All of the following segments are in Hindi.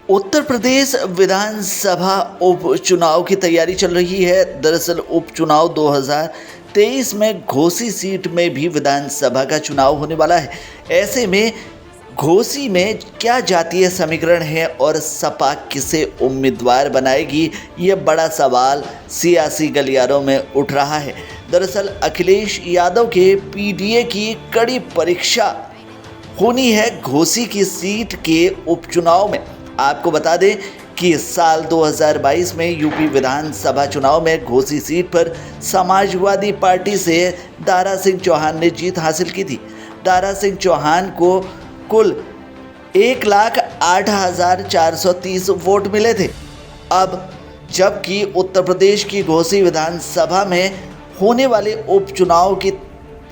उत्तर प्रदेश विधानसभा उपचुनाव की तैयारी चल रही है। दरअसल उपचुनाव 2023 में घोसी सीट में भी विधानसभा का चुनाव होने वाला है। ऐसे में घोसी में क्या जातीय समीकरण है और सपा किसे उम्मीदवार बनाएगी, ये बड़ा सवाल सियासी गलियारों में उठ रहा है। दरअसल अखिलेश यादव के पीडीए की कड़ी परीक्षा होनी है घोसी की सीट के उपचुनाव में। आपको बता दें कि साल 2022 में यूपी विधानसभा चुनाव में घोसी सीट पर समाजवादी पार्टी से दारा सिंह चौहान ने जीत हासिल की थी। दारा सिंह चौहान को कुल 1,08,430 वोट मिले थे। अब जबकि उत्तर प्रदेश की घोसी विधानसभा में होने वाले उपचुनाव के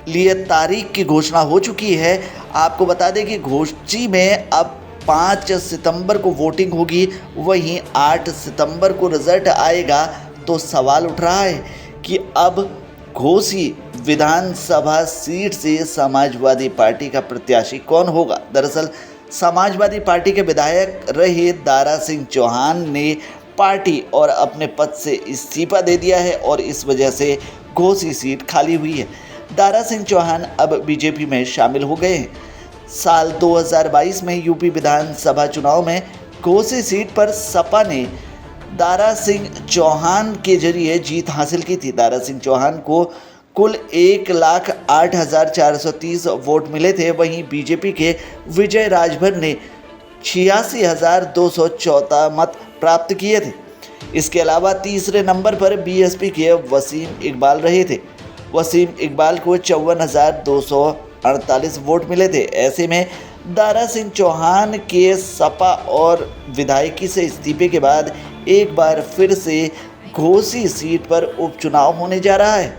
लिए तारीख की घोषणा हो चुकी है। आपको बता दें कि घोसी में अब 5 सितंबर को वोटिंग होगी, वहीं 8 सितंबर को रिजल्ट आएगा। तो सवाल उठ रहा है कि अब घोसी विधानसभा सीट से समाजवादी पार्टी का प्रत्याशी कौन होगा। दरअसल समाजवादी पार्टी के विधायक रहे दारा सिंह चौहान ने पार्टी और अपने पद से इस्तीफा दे दिया है और इस वजह से घोसी सीट खाली हुई है। दारा सिंह चौहान अब बीजेपी में शामिल हो गए हैं। साल 2022 में यूपी विधानसभा चुनाव में घोसी सीट पर सपा ने दारा सिंह चौहान के जरिए जीत हासिल की थी। दारा सिंह चौहान को कुल 1,08,430 वोट मिले थे। वहीं बीजेपी के विजय राजभर ने 86,214 मत प्राप्त किए थे। इसके अलावा तीसरे नंबर पर बीएसपी के वसीम इकबाल रहे थे। वसीम इकबाल को 54,248 वोट मिले थे। ऐसे में दारा सिंह चौहान के सपा और विधायकी से इस्तीफे के बाद एक बार फिर से घोसी सीट पर उपचुनाव होने जा रहा है।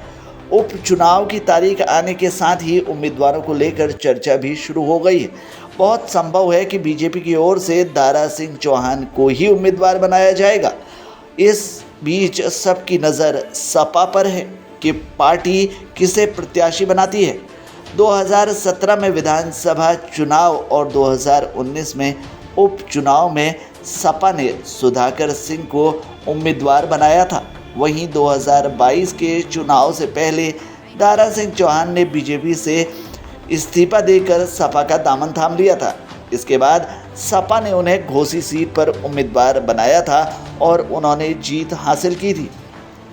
उपचुनाव की तारीख आने के साथ ही उम्मीदवारों को लेकर चर्चा भी शुरू हो गई है। बहुत संभव है कि बीजेपी की ओर से दारा सिंह चौहान को ही उम्मीदवार बनाया जाएगा। इस बीच सबकी नज़र सपा पर है कि पार्टी किसे प्रत्याशी बनाती है। 2017 में विधानसभा चुनाव और 2019 में उपचुनाव में सपा ने सुधाकर सिंह को उम्मीदवार बनाया था। वहीं 2022 के चुनाव से पहले दारा सिंह चौहान ने बीजेपी से इस्तीफा देकर सपा का दामन थाम लिया था। इसके बाद सपा ने उन्हें घोसी सीट पर उम्मीदवार बनाया था और उन्होंने जीत हासिल की थी।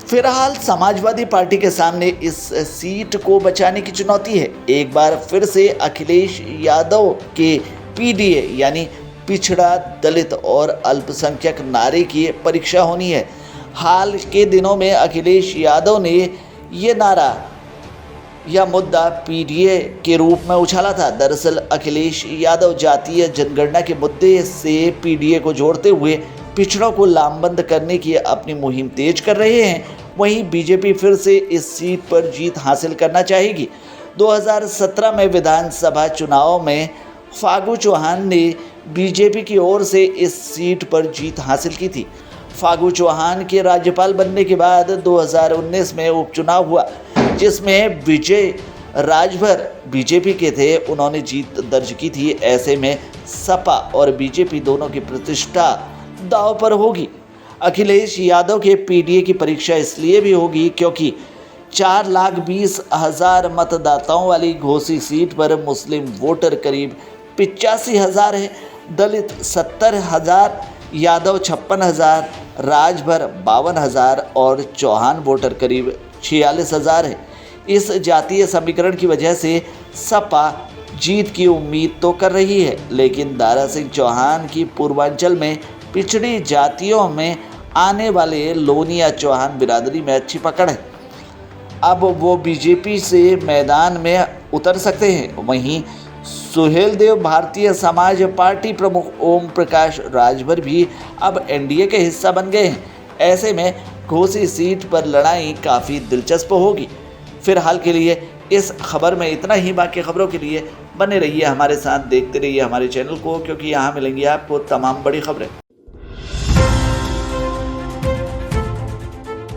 फिलहाल समाजवादी पार्टी के सामने इस सीट को बचाने की चुनौती है। एक बार फिर से अखिलेश यादव के पीडीए यानी पिछड़ा, दलित और अल्पसंख्यक नारे की परीक्षा होनी है। हाल के दिनों में अखिलेश यादव ने ये नारा या मुद्दा पीडीए के रूप में उछाला था। दरअसल अखिलेश यादव जातीय जनगणना के मुद्दे से पीडीए को जोड़ते हुए पिछड़ों को लामबंद करने की अपनी मुहिम तेज कर रहे हैं। वहीं बीजेपी फिर से इस सीट पर जीत हासिल करना चाहेगी। 2017 में विधानसभा चुनाव में फागू चौहान ने बीजेपी की ओर से इस सीट पर जीत हासिल की थी। फागू चौहान के राज्यपाल बनने के बाद 2019 में उपचुनाव हुआ, जिसमें विजय राजभर बीजेपी के थे, उन्होंने जीत दर्ज की थी। ऐसे में सपा और बीजेपी दोनों की प्रतिष्ठा दांव पर होगी। अखिलेश यादव के पीडीए की परीक्षा इसलिए भी होगी क्योंकि 4,20,000 मतदाताओं वाली घोसी सीट पर मुस्लिम वोटर करीब 85,000 है, दलित 70,000, यादव 56,000, राजभर 52,000 और चौहान वोटर करीब 46,000 है। इस जातीय समीकरण की वजह से सपा जीत की उम्मीद तो कर रही है, लेकिन दारा सिंह चौहान की पूर्वांचल में पिछड़ी जातियों में आने वाले लोनिया चौहान बिरादरी में अच्छी पकड़ है। अब वो बीजेपी से मैदान में उतर सकते हैं। वहीं सुहेलदेव भारतीय समाज पार्टी प्रमुख ओम प्रकाश राजभर भी अब एनडीए के हिस्सा बन गए हैं। ऐसे में घोसी सीट पर लड़ाई काफ़ी दिलचस्प होगी। फिलहाल के लिए इस खबर में इतना ही। बाकी खबरों के लिए बने रहिए हमारे साथ, देखते रहिए हमारे चैनल को, क्योंकि यहाँ मिलेंगी आपको तमाम बड़ी खबरें।